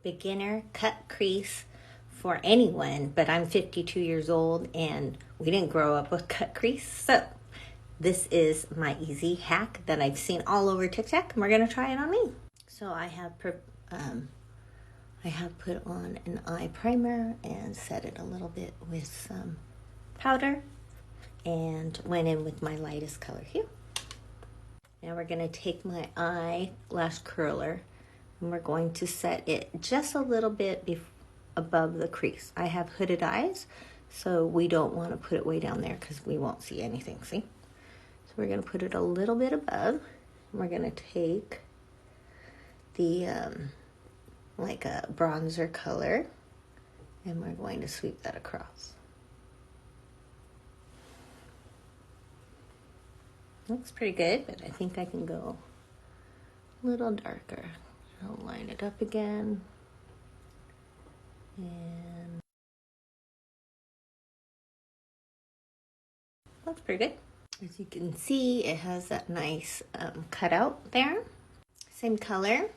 beginner cut crease for anyone, but I'm 52 years old and we didn't grow up with cut crease. So this is my easy hack that I've seen all over TikTok and we're gonna try it on me. So I have put on an eye primer and set it a little bit with some powder and went in with my lightest color hue. Now we're gonna take my eyelash curler and we're going to set it just a little bit above the crease. I have hooded eyes, so we don't want to put it way down there because we won't see anything, see? So we're gonna put it a little bit above. And we're gonna take the like a bronzer color and we're going to sweep that across. Looks pretty good, but I think I can go a little darker. I'll line it up again. And looks pretty good. As you can see, it has that nice cutout there. Same color.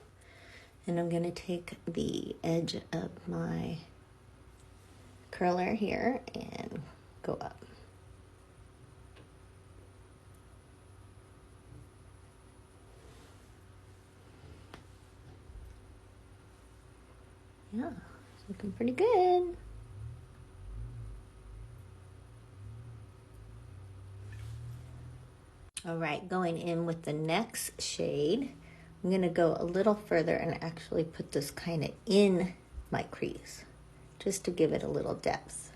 And I'm gonna take the edge of my curler here and go up. Yeah, it's looking pretty good. All right, going in with the next shade, I'm gonna go a little further and actually put this kind of in my crease, just to give it a little depth.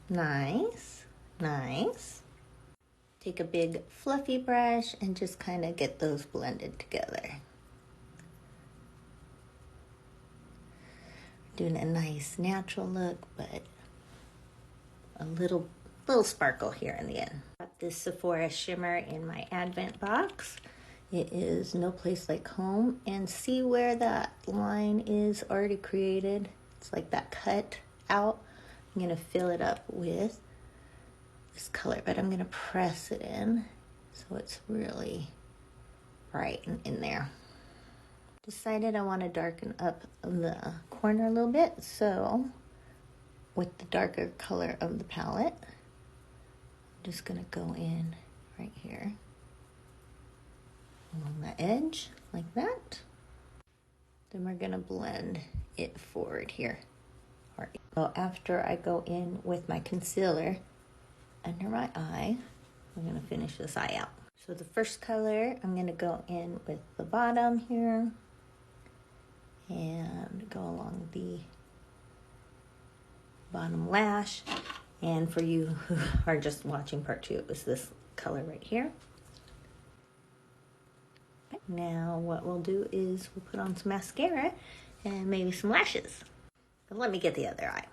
Nice, nice. Take a big fluffy brush and just kind of get those blended together. Doing a nice natural look, but a little sparkle here in the end. Got this Sephora shimmer in my Advent box. It is No Place Like Home, and see where that line is already created? It's like that cut out. I'm gonna fill it up with this color, but I'm gonna press it in so it's really bright and in there. Decided I want to darken up the corner a little bit, so with the darker color of the palette, I'm just gonna go in right here along the edge like that. Then we're gonna blend it forward here. So after I go in with my concealer under my eye, I'm gonna finish this eye out. So the first color, I'm gonna go in with the bottom here and go along the bottom lash. And for you who are just watching part 2, it was this color right here. Now what we'll do is we'll put on some mascara and maybe some lashes. But let me get the other eye.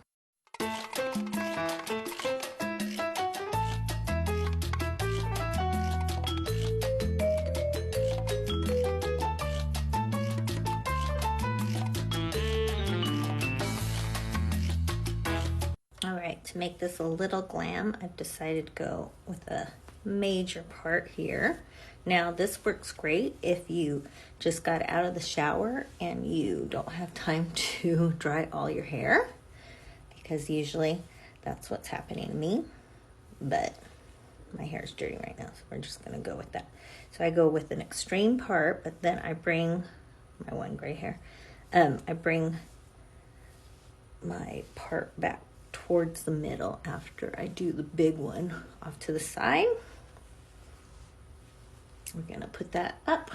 All right, to make this a little glam, I've decided to go with a major part here. Now this works great if you just got out of the shower and you don't have time to dry all your hair, because usually that's what's happening to me, but my hair is dirty right now, so we're just gonna go with that. So I go with an extreme part, but then I bring my one gray hair, I bring my part back towards the middle after I do the big one off to the side. We're gonna put that up.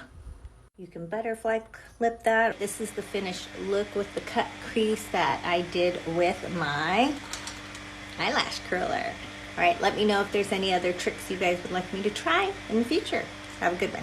You can butterfly clip that. This is the finished look with the cut crease that I did with my eyelash curler. All right, let me know if there's any other tricks you guys would like me to try in the future. Have a good one.